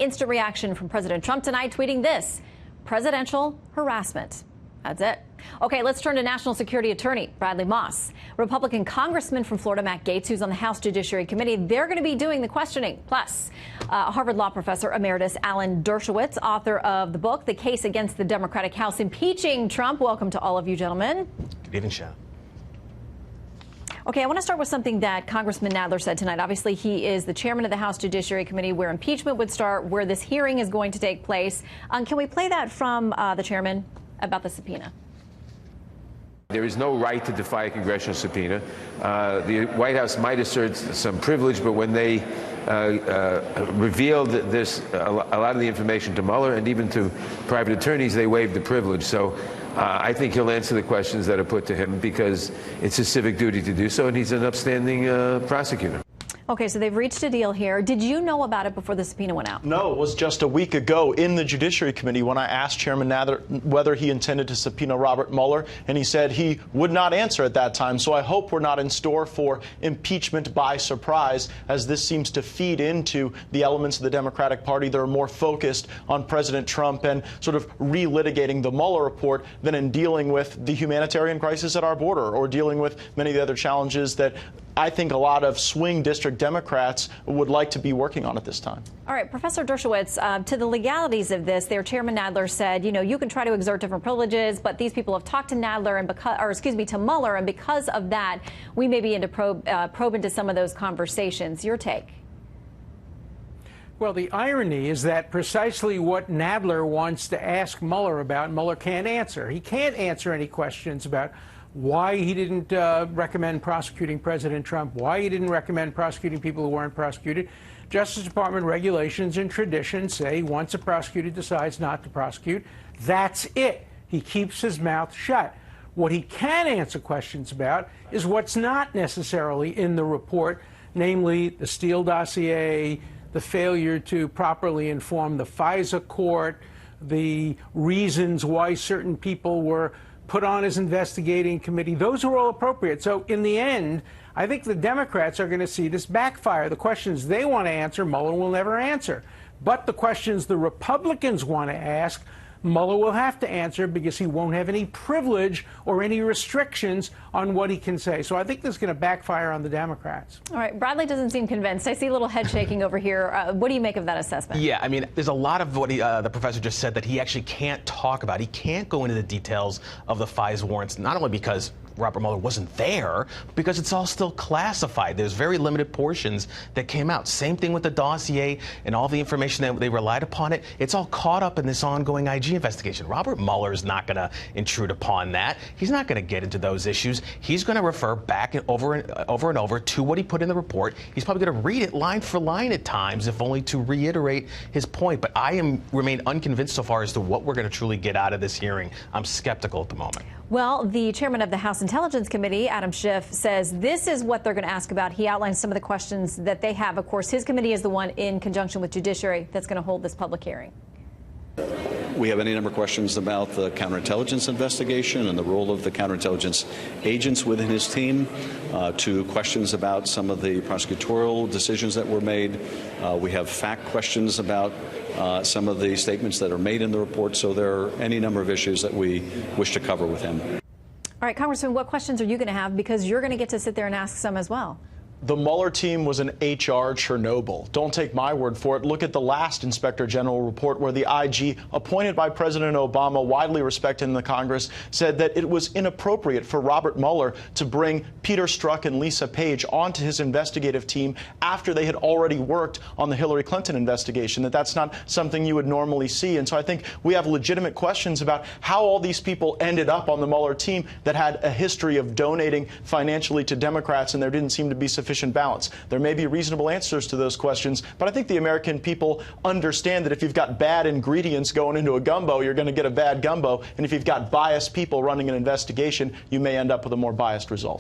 Instant reaction from President Trump tonight, tweeting this: presidential harassment. That's it. Okay, let's turn to National Security Attorney Bradley Moss. Republican Congressman from Florida, Matt Gaetz, who's on the House Judiciary Committee, they're going to be doing the questioning. Plus, Harvard Law Professor Emeritus Alan Dershowitz, author of the book, The Case Against the Democratic House Impeaching Trump. Welcome to all of you, gentlemen. Good evening, Sharon. Okay, I want to start with something that Congressman Nadler said tonight. Obviously, he is the chairman of the House Judiciary Committee, where impeachment would start, where this hearing is going to take place. Can we play that from the chairman about the subpoena? There is no right to defy a congressional subpoena. The White House might assert some privilege, but when they revealed this, a lot of the information to Mueller and even to private attorneys, they waived the privilege. So I think he'll answer the questions that are put to him because it's his civic duty to do so, and he's an upstanding prosecutor. Okay, so they've reached a deal here. Did you know about it before the subpoena went out? No, it was just a week ago in the Judiciary Committee when I asked Chairman Nadler whether he intended to subpoena Robert Mueller, and he said he would not answer at that time. So I hope we're not in store for impeachment by surprise, as this seems to feed into the elements of the Democratic Party that are more focused on President Trump and sort of relitigating the Mueller report than in dealing with the humanitarian crisis at our border or dealing with many of the other challenges that I think a lot of swing district Democrats would like to be working on at this time. All right, Professor Dershowitz, to the legalities of this, their Chairman Nadler said, you know, you can try to exert different privileges, but these people have talked to Nadler and to Mueller, and because of that, we may be into probe into some of those conversations. Your take? Well, the irony is that precisely what Nadler wants to ask Mueller about, Mueller can't answer. He can't answer any questions about why he didn't recommend prosecuting President Trump, why he didn't recommend prosecuting people who weren't prosecuted. Justice Department regulations and traditions say once a prosecutor decides not to prosecute, that's it. He keeps his mouth shut. What he can answer questions about is what's not necessarily in the report, namely the Steele dossier, the failure to properly inform the FISA court, the reasons why certain people were put on his investigating committee. Those are all appropriate. So in the end, I think the Democrats are going to see this backfire. The questions they want to answer, Mueller will never answer. But the questions the Republicans want to ask, Mueller will have to answer because he won't have any privilege or any restrictions on what he can say. So I think this is going to backfire on the Democrats. All right. Bradley doesn't seem convinced. I see a little head shaking over here. What do you make of that assessment? Yeah, I mean, there's a lot of what the professor just said that he actually can't talk about. He can't go into the details of the FISA warrants, not only because Robert Mueller wasn't there, because it's all still classified. There's very limited portions that came out. Same thing with the dossier and all the information that they relied upon it. It's all caught up in this ongoing IG investigation. Robert Mueller is not going to intrude upon that. He's not going to get into those issues. He's going to refer back over and over to what he put in the report. He's probably going to read it line for line at times, if only to reiterate his point. But I remain unconvinced so far as to what we're going to truly get out of this hearing. I'm skeptical at the moment. Well, the chairman of the House Intelligence Committee, Adam Schiff, says this is what they're going to ask about. He outlines some of the questions that they have. Of course, his committee is the one in conjunction with Judiciary that's going to hold this public hearing. We have any number of questions about the counterintelligence investigation and the role of the counterintelligence agents within his team, to questions about some of the prosecutorial decisions that were made. We have fact questions about some of the statements that are made in the report. So there are any number of issues that we wish to cover with him. All right, Congressman, what questions are you going to have? Because you're going to get to sit there and ask some as well. The Mueller team was an HR Chernobyl. Don't take my word for it. Look at the last Inspector General report where the IG, appointed by President Obama, widely respected in the Congress, said that it was inappropriate for Robert Mueller to bring Peter Strzok and Lisa Page onto his investigative team after they had already worked on the Hillary Clinton investigation, that's not something you would normally see. And so I think we have legitimate questions about how all these people ended up on the Mueller team that had a history of donating financially to Democrats, and there didn't seem to be sufficient balance. There may be reasonable answers to those questions, but I think the American people understand that if you've got bad ingredients going into a gumbo, you're going to get a bad gumbo. And if you've got biased people running an investigation, you may end up with a more biased result.